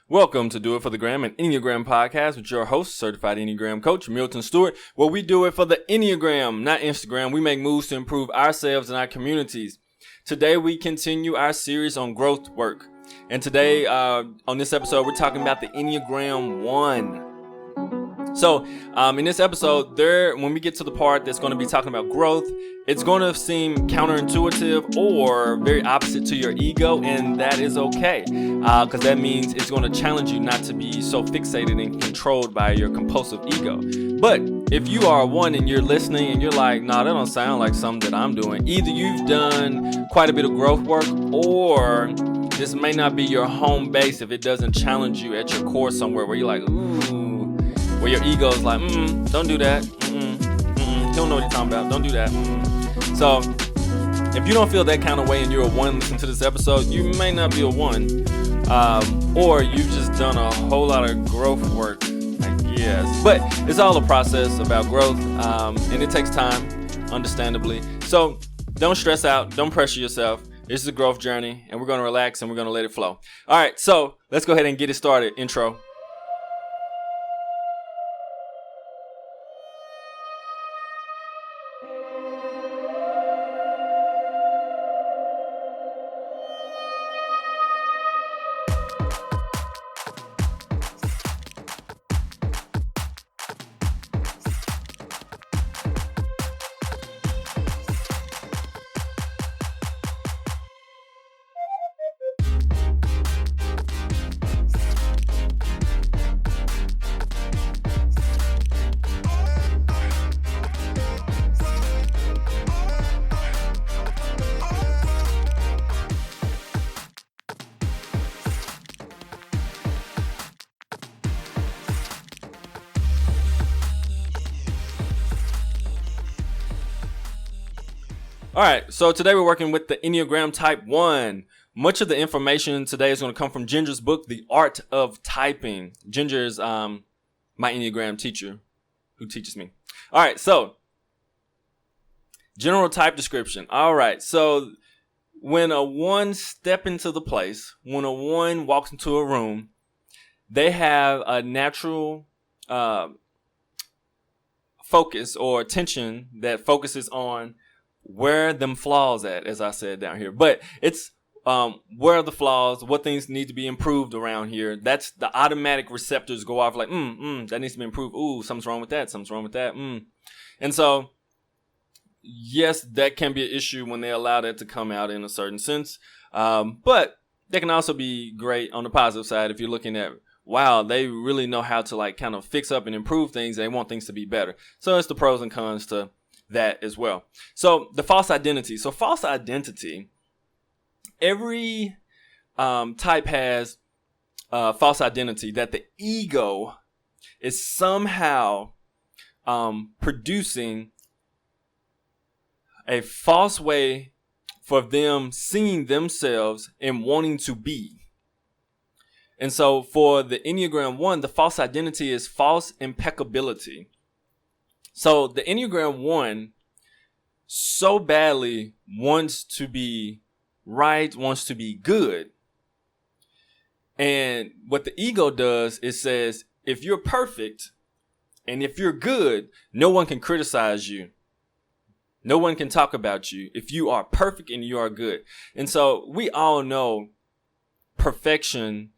Welcome to Do It for the Gram, an Enneagram podcast with your host, certified Enneagram coach, Milton Stewart, where we do it for the Enneagram, not Instagram. We make moves to improve ourselves and our communities. Today, we continue our series on growth work. And today, on this episode, we're talking about the Enneagram 1. So, in this episode, when we get to the part that's going to be talking about growth, it's going to seem counterintuitive or very opposite to your ego, and that is okay, because that means it's going to challenge you not to be so fixated and controlled by your compulsive ego. But if you are one and you're listening and you're like, nah, that don't sound like something that I'm doing, either you've done quite a bit of growth work, or this may not be your home base if it doesn't challenge you at your core somewhere where you're like, ooh, where your ego is like, don't do that. You don't know what you're talking about. Don't do that. So, if you don't feel that kind of way and you're a one listening to this episode, you may not be a one. Or you've just done a whole lot of growth work, I guess. But it's all a process about growth, and it takes time, understandably. So, don't stress out. Don't pressure yourself. This is a growth journey, and we're going to relax and we're going to let it flow. All right, so let's go ahead and get it started. Intro. All right, so today we're working with the Enneagram Type 1. Much of the information today is going to come from Ginger's book, The Art of Typing. Ginger is my Enneagram teacher who teaches me. All right, so general type description. All right, so when a one step into the place, when a one walks into a room, they have a natural focus or attention that focuses on where them flaws at, as I said down here. But it's where are the flaws, what things need to be improved around here. That's the automatic receptors go off like, that needs to be improved. Ooh, something's wrong with that. Something's wrong with that. And so, yes, that can be an issue when they allow that to come out in a certain sense. But they can also be great on the positive side if you're looking at, wow, they really know how to like kind of fix up and improve things. They want things to be better. So it's the pros and cons to that as well. So the false identity. So false identity, every type has false identity that the ego is somehow producing a false way for them seeing themselves and wanting to be. And so for the Enneagram 1, the false identity is false impeccability. So the Enneagram 1 so badly wants to be right, wants to be good. And what the ego does is says, if you're perfect and if you're good, no one can criticize you. No one can talk about you if you are perfect and you are good. And so we all know perfection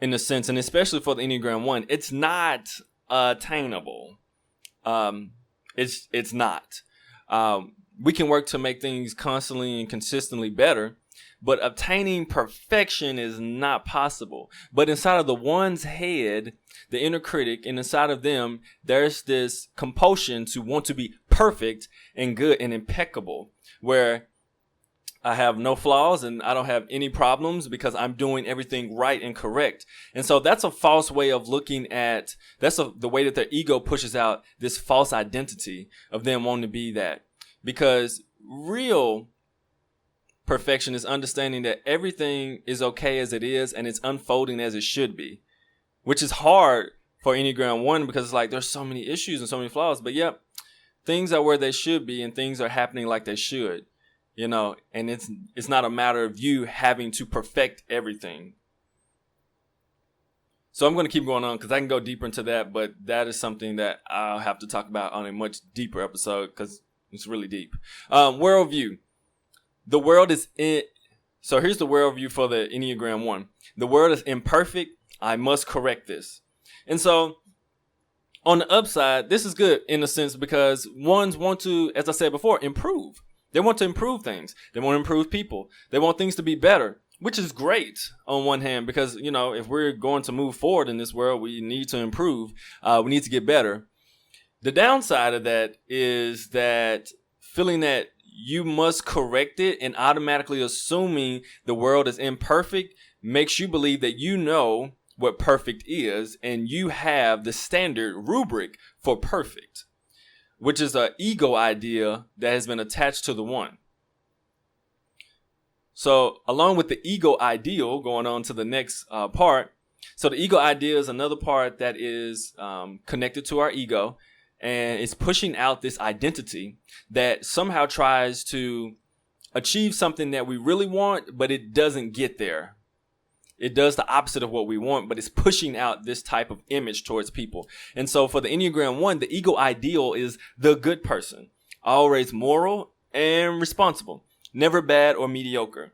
in a sense, and especially for the Enneagram 1, it's not attainable. It's not. We can work to make things constantly and consistently better, but obtaining perfection is not possible. But inside of the one's head, the inner critic, and inside of them, there's this compulsion to want to be perfect and good and impeccable, where I have no flaws and I don't have any problems because I'm doing everything right and correct. And so that's a false way of looking at, the way that their ego pushes out this false identity of them wanting to be that. Because real perfection is understanding that everything is okay as it is and it's unfolding as it should be, which is hard for Enneagram 1 because it's like there's so many issues and so many flaws. But yep, things are where they should be and things are happening like they should. You know, and it's not a matter of you having to perfect everything. So I'm going to keep going on because I can go deeper into that, but that is something that I'll have to talk about on a much deeper episode because it's really deep. Worldview. The world is in. So here's the worldview for the Enneagram 1. The world is imperfect. I must correct this. And so on the upside, this is good in a sense because ones want to, as I said before, improve. They want to improve things. They want to improve people. They want things to be better, which is great on one hand because, you know, if we're going to move forward in this world, we need to improve. We need to get better. The downside of that is that feeling that you must correct it and automatically assuming the world is imperfect makes you believe that you know what perfect is and you have the standard rubric for perfect, which is an ego idea that has been attached to the 1. So along with the ego ideal, going on to the next part. So the ego idea is another part that is connected to our ego, and it's pushing out this identity that somehow tries to achieve something that we really want, but it doesn't get there. It does the opposite of what we want, but it's pushing out this type of image towards people. And so for the Enneagram 1, the ego ideal is the good person, always moral and responsible, never bad or mediocre.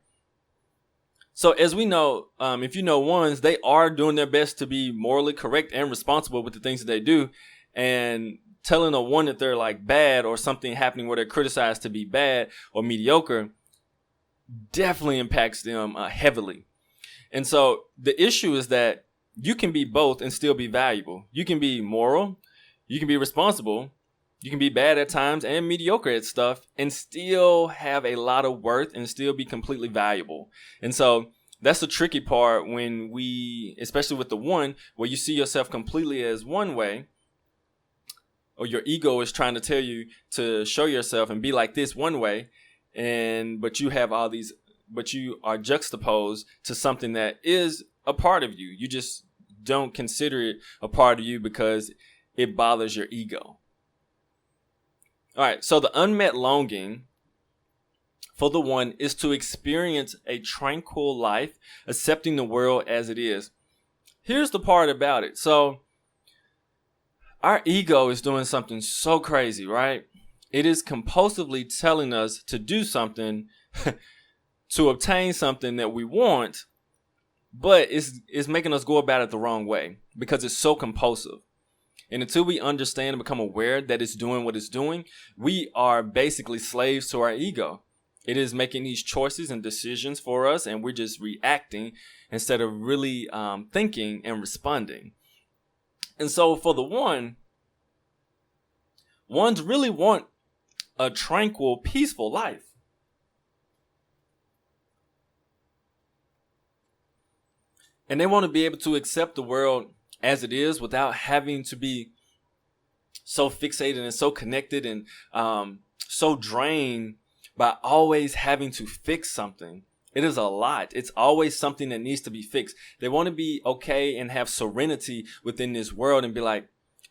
So as we know, if you know ones, they are doing their best to be morally correct and responsible with the things that they do. And telling a 1 that they're like bad or something happening where they're criticized to be bad or mediocre definitely impacts them heavily. And so the issue is that you can be both and still be valuable. You can be moral, you can be responsible, you can be bad at times and mediocre at stuff and still have a lot of worth and still be completely valuable. And so that's the tricky part when we, especially with the 1, where you see yourself completely as one way, or your ego is trying to tell you to show yourself and be like this one way, but you have all these, but you are juxtaposed to something that is a part of you. You just don't consider it a part of you because it bothers your ego. All right, so the unmet longing for the 1 is to experience a tranquil life, accepting the world as it is. Here's the part about it. So our ego is doing something so crazy, right? It is compulsively telling us to do something to obtain something that we want, but it's making us go about it the wrong way because it's so compulsive. And until we understand and become aware that it's doing what it's doing, we are basically slaves to our ego. It is making these choices and decisions for us, and we're just reacting instead of really thinking and responding. And so for the 1, ones really want a tranquil, peaceful life. And they want to be able to accept the world as it is without having to be so fixated and so connected and so drained by always having to fix something. It is a lot. It's always something that needs to be fixed. They want to be okay and have serenity within this world and be like,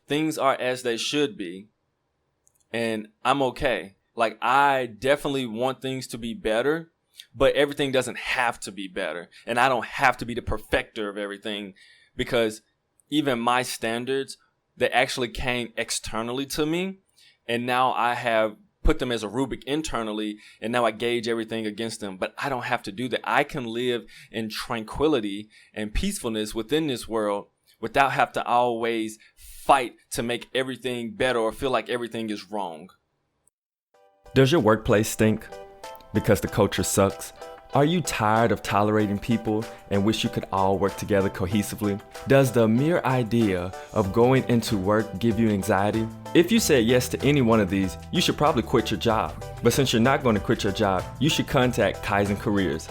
things are as they should be. And I'm okay. Like, I definitely want things to be better, but everything doesn't have to be better. And I don't have to be the perfecter of everything because even my standards, they actually came externally to me. And now I have put them as a rubric internally, and now I gauge everything against them. But I don't have to do that. I can live in tranquility and peacefulness within this world without have to always fight to make everything better or feel like everything is wrong. Does your workplace stink because the culture sucks? Are you tired of tolerating people and wish you could all work together cohesively? Does the mere idea of going into work give you anxiety? If you said yes to any one of these, you should probably quit your job. But since you're not going to quit your job, you should contact Kaizen Careers.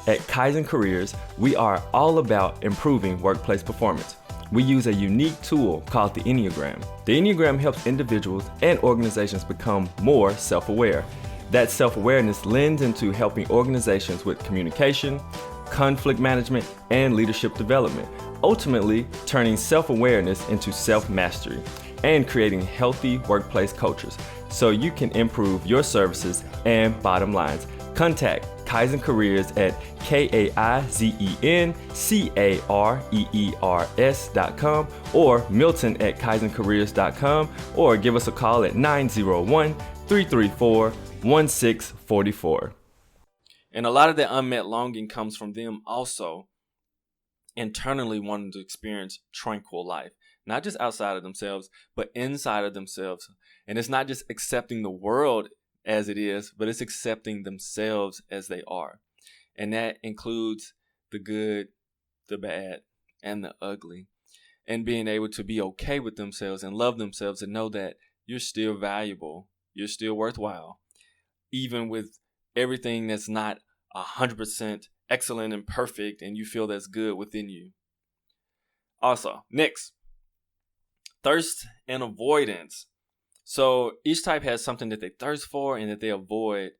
At Kaizen Careers, we are all about improving workplace performance. We use a unique tool called the Enneagram. The Enneagram helps individuals and organizations become more self-aware. That self-awareness lends into helping organizations with communication, conflict management, and leadership development, ultimately turning self-awareness into self-mastery and creating healthy workplace cultures so you can improve your services and bottom lines. Contact Kaizen Careers at KaizenCareers.com or Milton at KaizenCareers.com, or give us a call at 901-334-1644. And a lot of that unmet longing comes from them also internally wanting to experience tranquil life, not just outside of themselves, but inside of themselves. And it's not just accepting the world as it is, but it's accepting themselves as they are. And that includes the good, the bad, and the ugly. And being able to be okay with themselves and love themselves and know that you're still valuable, you're still worthwhile, even with everything that's not 100% excellent and perfect and you feel that's good within you. Also, next, thirst and avoidance. So each type has something that they thirst for and that they avoid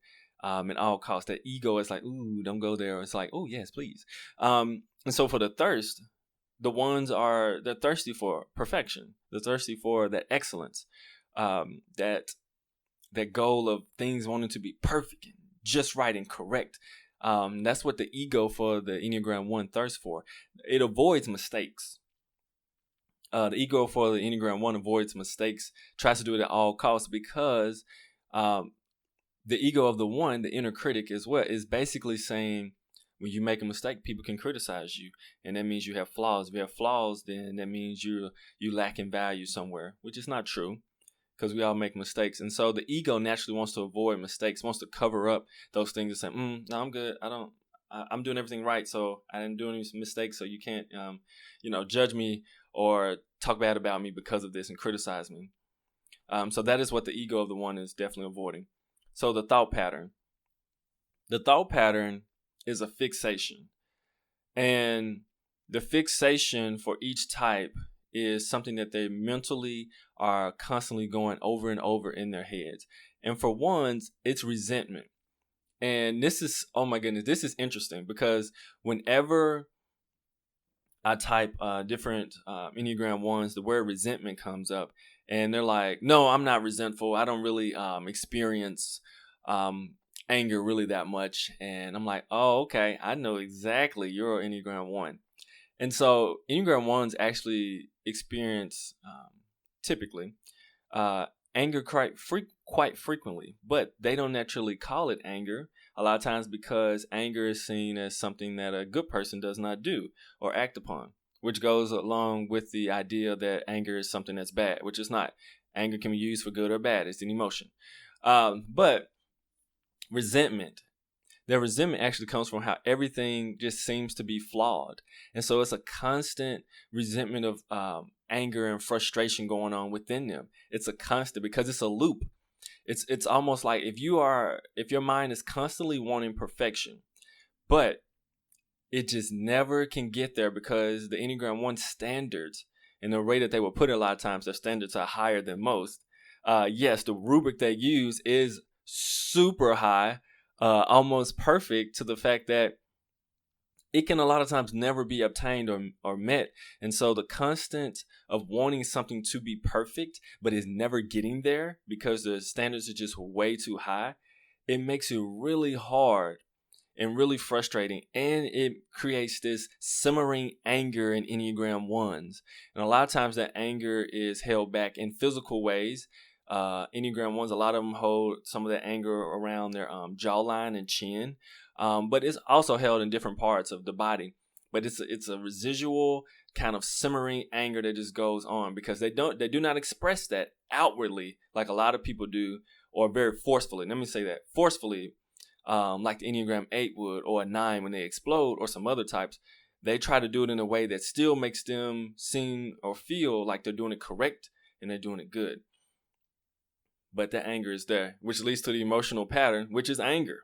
at all costs. That ego is like, ooh, don't go there. It's like, oh, yes, please. And so for the thirst, the ones they're thirsty for perfection. They're thirsty for that excellence, that goal of things wanting to be perfect and just right and correct. That's what the ego for the Enneagram 1 thirsts for. It avoids mistakes. The ego for the Enneagram 1 avoids mistakes, tries to do it at all costs, because the ego of the 1, the inner critic, is basically saying when you make a mistake, people can criticize you, and that means you have flaws. If you have flaws, then that means you lack in value somewhere, which is not true, because we all make mistakes. And so the ego naturally wants to avoid mistakes, wants to cover up those things and say, no, I'm good. I'm doing everything right, so I didn't do any mistakes, so you can't, judge me or talk bad about me because of this and criticize me. So that is what the ego of the 1 is definitely avoiding. So the thought pattern. The thought pattern is a fixation. And the fixation for each type is something that they mentally are constantly going over and over in their heads. And for ones, it's resentment. And this is, oh my goodness, this is interesting, because whenever I type different Enneagram 1s, the word resentment comes up, and they're like, no, I'm not resentful. I don't really experience anger really that much. And I'm like, oh, okay, I know exactly, you're an Enneagram 1. And so Enneagram 1s actually experience typically anger quite frequently, but they don't naturally call it anger a lot of times, because anger is seen as something that a good person does not do or act upon, which goes along with the idea that anger is something that's bad, which is not. Anger can be used for good or bad. It's an emotion. But resentment. Their resentment actually comes from how everything just seems to be flawed. And so it's a constant resentment of anger and frustration going on within them. It's a constant, because it's a loop. It's almost like if your mind is constantly wanting perfection, but it just never can get there, because the Enneagram 1 standards, and the way that they will put it a lot of times, their standards are higher than most. Yes, the rubric they use is super high, almost perfect, to the fact that it can a lot of times never be obtained or met. And so the constant of wanting something to be perfect, but is never getting there because the standards are just way too high, it makes it really hard and really frustrating. And it creates this simmering anger in Enneagram 1s. And a lot of times that anger is held back in physical ways. Enneagram 1s, a lot of them hold some of that anger around their jawline and chin. But it's also held in different parts of the body. But it's a residual kind of simmering anger that just goes on, because they do not express that outwardly like a lot of people do, or very forcefully. Let me say that, forcefully, like the Enneagram 8 would, or a 9 when they explode, or some other types. They try to do it in a way that still makes them seem or feel like they're doing it correct and they're doing it good. But the anger is there, which leads to the emotional pattern, which is anger,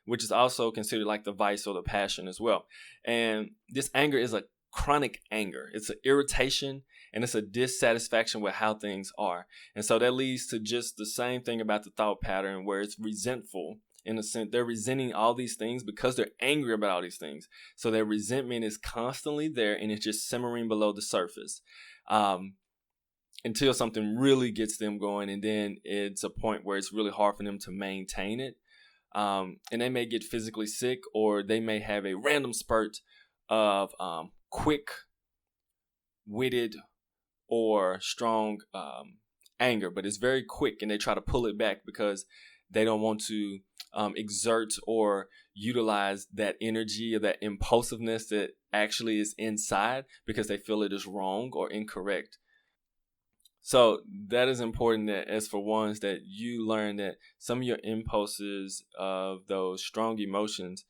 which is also considered like the vice or the passion as well. And this anger is a chronic anger. It's an irritation, and it's a dissatisfaction with how things are. And so that leads to just the same thing about the thought pattern, where it's resentful. In a sense, they're resenting all these things because they're angry about all these things. So their resentment is constantly there, and it's just simmering below the surface. Until something really gets them going, and then it's a point where it's really hard for them to maintain it. and they may get physically sick, or they may have a random spurt of quick-witted or strong anger, but it's very quick, and they try to pull it back because they don't want to exert or utilize that energy or that impulsiveness that actually is inside, because they feel it is wrong or incorrect. So that is important, that as for ones, that you learn that some of your impulses of those strong emotions,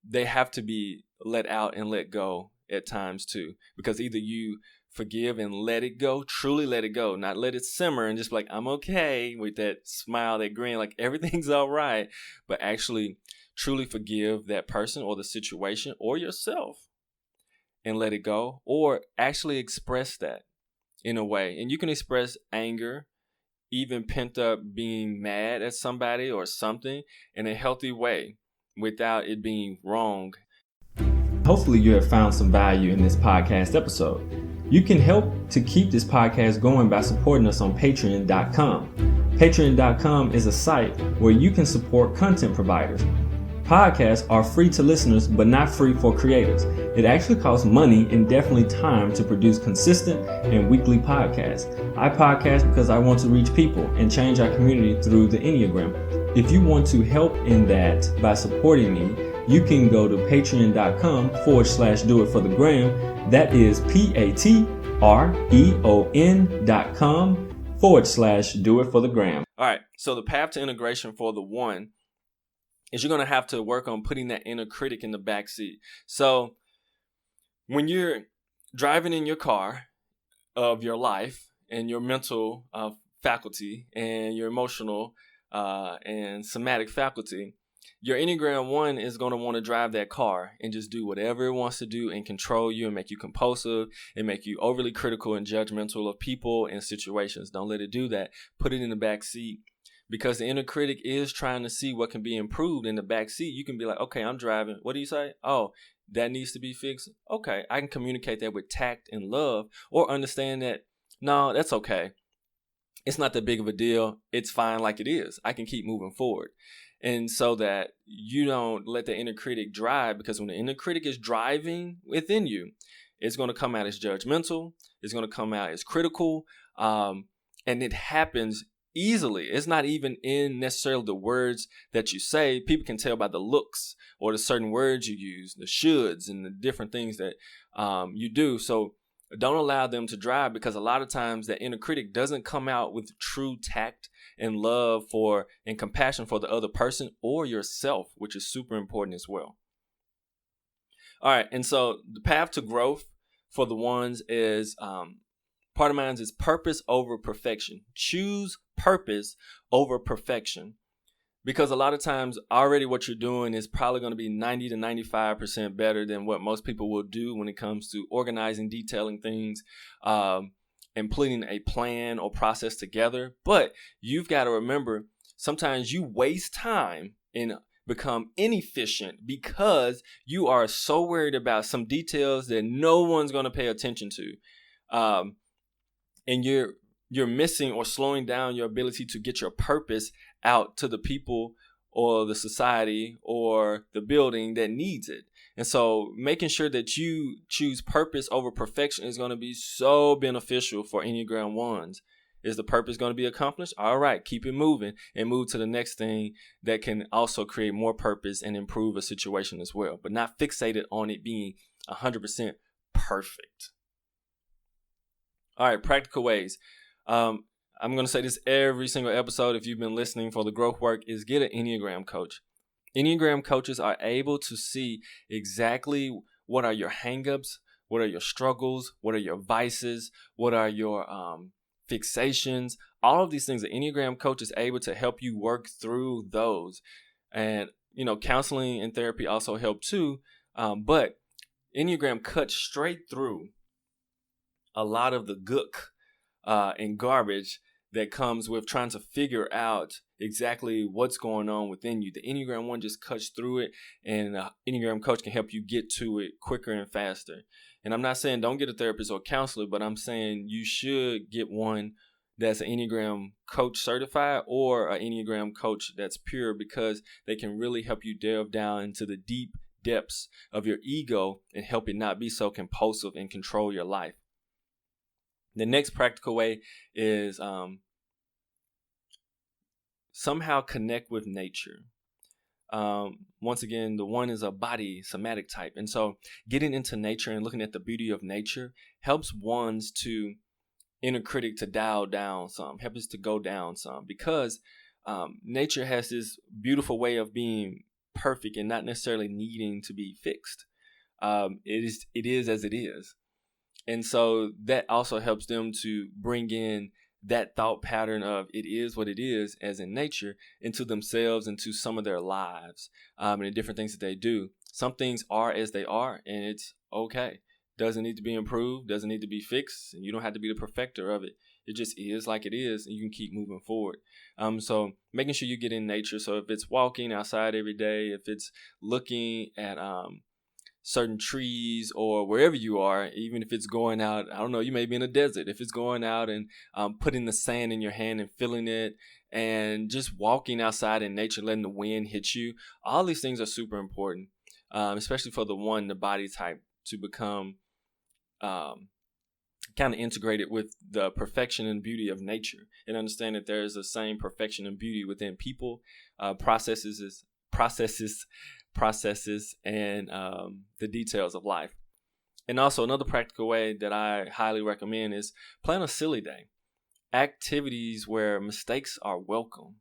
they have to be let out and let go at times too, because either you forgive and let it go, truly let it go, not let it simmer and just be like, I'm okay, with that smile, that grin, like everything's all right, but actually truly forgive that person or the situation or yourself and let it go, or actually express that in a way. And you can express anger, even pent up being mad at somebody or something, in a healthy way without it being wrong. Hopefully you have found some value in this podcast episode. You can help to keep this podcast going by supporting us on patreon.com. Patreon.com is a site where you can support content providers. Podcasts are free to listeners, but not free for creators. It actually costs money and definitely time to produce consistent and weekly podcasts. I podcast because I want to reach people and change our community through the Enneagram. If you want to help in that by supporting me, you can go to patreon.com/doitforthegram. That is patreon.com/doitforthegram. All right. So the path to integration for the one is you're going to have to work on putting that inner critic in the back seat. So when you're driving in your car of your life, and your mental faculty and your emotional and somatic faculty, your Enneagram 1 is going to want to drive that car and just do whatever it wants to do and control you and make you compulsive and make you overly critical and judgmental of people and situations. Don't let it do that. Put it in the back seat, because the inner critic is trying to see what can be improved in the back seat. You can be like, okay, I'm driving. What do you say? Oh, that needs to be fixed. Okay, I can communicate that with tact and love, or understand that, no, that's okay. It's not that big of a deal. It's fine like it is. I can keep moving forward. And so that you don't let the inner critic drive, because when the inner critic is driving within you, it's going to come out as judgmental. It's going to come out as critical. And it happens easily. It's not even in necessarily the words that you say. People can tell by the looks or the certain words you use, the shoulds and the different things that you do. So don't allow them to drive, because a lot of times that inner critic doesn't come out with true tact and love for and compassion for the other person or yourself, which is super important as well. All right. And so the path to growth for the ones is part of mine is purpose over perfection. Choose purpose over perfection, because a lot of times already what you're doing is probably going to be 90 to 95% better than what most people will do when it comes to organizing, detailing things, and putting a plan or process together. But you've got to remember, sometimes you waste time and become inefficient because you are so worried about some details that no one's going to pay attention to. And you're missing or slowing down your ability to get your purpose out to the people or the society or the building that needs it. And so making sure that you choose purpose over perfection is going to be so beneficial for Enneagram 1s. Is the purpose going to be accomplished? All right, keep it moving and move to the next thing that can also create more purpose and improve a situation as well, but not fixated on it being 100% perfect. All right, practical ways. I'm going to say this every single episode if you've been listening for the growth work, is get an Enneagram coach. Enneagram coaches are able to see exactly what are your hangups, what are your struggles, what are your vices, what are your fixations. All of these things, the Enneagram coach is able to help you work through those. And, counseling and therapy also help too. But Enneagram cuts straight through a lot of the gook and garbage that comes with trying to figure out exactly what's going on within you. The Enneagram 1 just cuts through it, and the Enneagram coach can help you get to it quicker and faster. And I'm not saying don't get a therapist or counselor, but I'm saying you should get one that's an Enneagram coach certified or an Enneagram coach that's pure, because they can really help you delve down into the deep depths of your ego and help it not be so compulsive and control your life. The next practical way is somehow connect with nature. Once again, the one is a body somatic type. And so getting into nature and looking at the beauty of nature helps ones to inner critic to dial down some, helps us to go down some, because nature has this beautiful way of being perfect and not necessarily needing to be fixed. It is as it is. And so that also helps them to bring in that thought pattern of it is what it is, as in nature, into themselves, into some of their lives, and the different things that they do. Some things are as they are, and it's okay. Doesn't need to be improved, doesn't need to be fixed, and you don't have to be the perfecter of it. It just is like it is, and you can keep moving forward. So making sure you get in nature. So if it's walking outside every day, if it's looking at certain trees or wherever you are, even if it's going out, I don't know, you may be in a desert. If it's going out and putting the sand in your hand and feeling it, and just walking outside in nature, letting the wind hit you, all these things are super important, especially for the body type, to become kind of integrated with the perfection and beauty of nature, and understand that there is the same perfection and beauty within people, processes, and the details of life. And also another practical way that I highly recommend is plan a silly day. Activities where mistakes are welcome.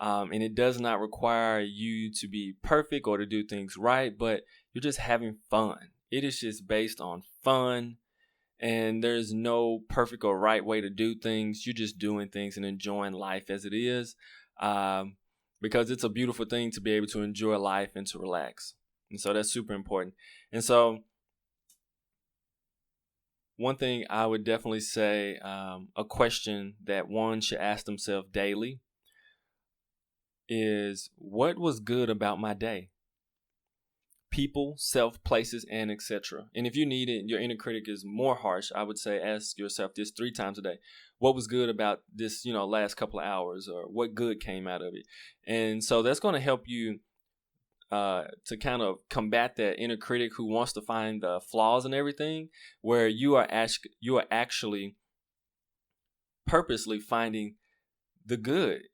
And it does not require you to be perfect or to do things right, but you're just having fun. It is just based on fun, and there's no perfect or right way to do things. You're just doing things and enjoying life as it is. Because it's a beautiful thing to be able to enjoy life and to relax. And so that's super important. And so one thing I would definitely say, a question that one should ask themselves daily is, what was good about my day? People, self, places, and etc. And if you need it, your inner critic is more harsh, I would say ask yourself this 3 times a day. What was good about this, last couple of hours, or what good came out of it? And so that's going to help you to kind of combat that inner critic who wants to find the flaws in everything, where you are actually purposely finding the good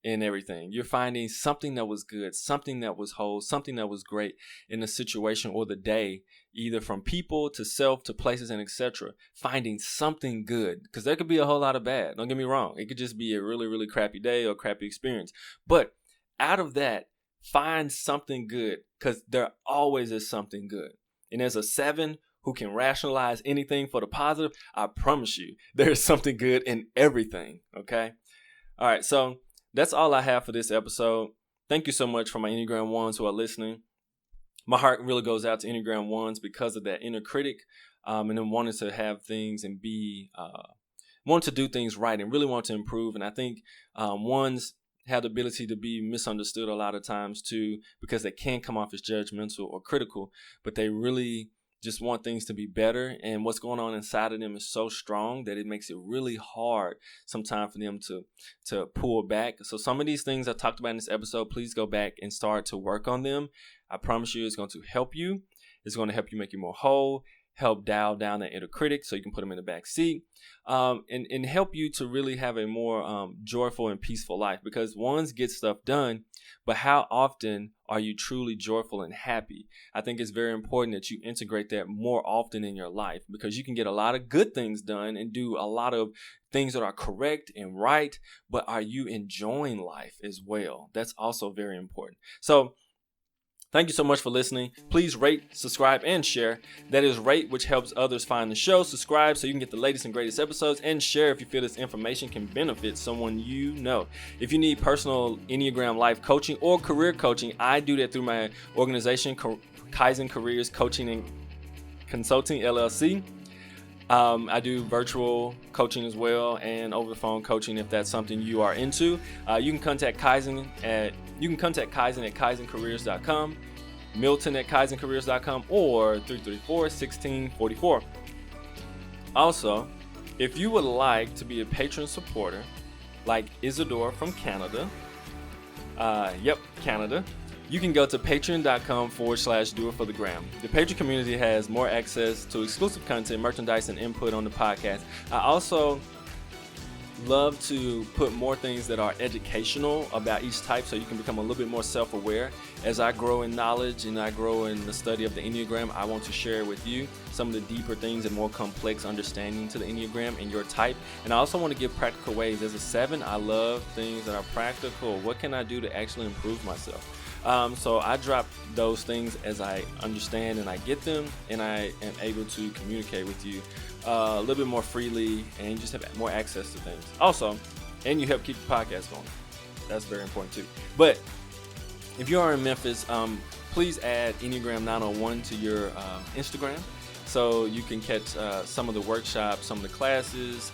in everything. You're finding something that was good, something that was whole, something that was great in the situation or the day, either from people to self to places and etc. Finding something good, because there could be a whole lot of bad. Don't get me wrong. It could just be a really, really crappy day or crappy experience. But out of that, find something good, because there always is something good. And as a 7 who can rationalize anything for the positive, I promise you, there's something good in everything. Okay? All right. So that's all I have for this episode. Thank you so much for my Enneagram 1s who are listening. My heart really goes out to Enneagram 1s because of that inner critic, and then wanting to have things and want to do things right and really want to improve. And I think 1s have the ability to be misunderstood a lot of times too, because they can come off as judgmental or critical, but they really just want things to be better, and what's going on inside of them is so strong that it makes it really hard sometimes for them to pull back. So some of these things I talked about in this episode, please go back and start to work on them. I promise you it's going to help you. It's going to help you make you more whole, help dial down that inner critic so you can put them in the back seat, and help you to really have a more joyful and peaceful life, because 1s get stuff done, but how often are you truly joyful and happy? I think it's very important that you integrate that more often in your life, because you can get a lot of good things done and do a lot of things that are correct and right, but are you enjoying life as well? That's also very important. So thank you so much for listening. Please rate, subscribe, and share. That is rate, which helps others find the show. Subscribe so you can get the latest and greatest episodes, and share if you feel this information can benefit someone you know. If you need personal Enneagram life coaching or career coaching, I do that through my organization, Kaizen Careers Coaching and Consulting, LLC. I do virtual coaching as well, and over the phone coaching if that's something you are into. You can contact Kaizen at kaizencareers.com, Milton at kaizencareers.com, or 334-1644. Also, If you would like to be a patron supporter, like Isidore from Canada, Canada, you can go to patreon.com/doitforthegram. The Patreon community has more access to exclusive content, merchandise, and input on the podcast. I also love to put more things that are educational about each type so you can become a little bit more self-aware. As I grow in knowledge and I grow in the study of the Enneagram, I want to share with you some of the deeper things and more complex understanding to the Enneagram and your type. And I also want to give practical ways. As a 7, I love things that are practical. What can I do to actually improve myself? So I drop those things as I understand and I get them, and I am able to communicate with you a little bit more freely and just have more access to things. Also, and you help keep the podcast going. That's very important too. But if you are in Memphis, please add Enneagram 901 to your Instagram so you can catch some of the workshops, some of the classes,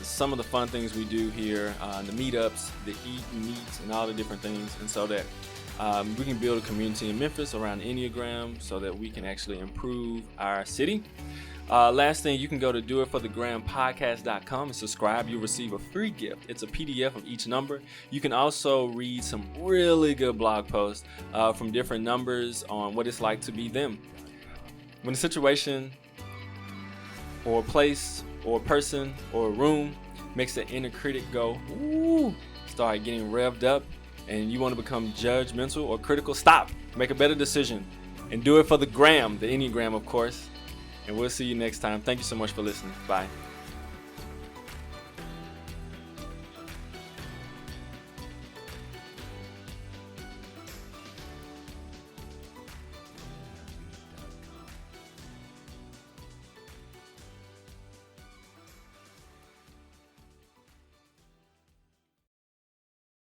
some of the fun things we do here, the meetups, the eat and meet, and all the different things, and so that we can build a community in Memphis around Enneagram so that we can actually improve our city. Last thing, you can go to doitforthegrampodcast.com and subscribe. You'll receive a free gift. It's a PDF of each number. You can also read some really good blog posts from different numbers on what it's like to be them. When a situation or a place or a person or a room makes the inner critic go, ooh, start getting revved up, and you want to become judgmental or critical, stop. Make a better decision and do it for the gram, the Enneagram, of course. And we'll see you next time. Thank you so much for listening. Bye.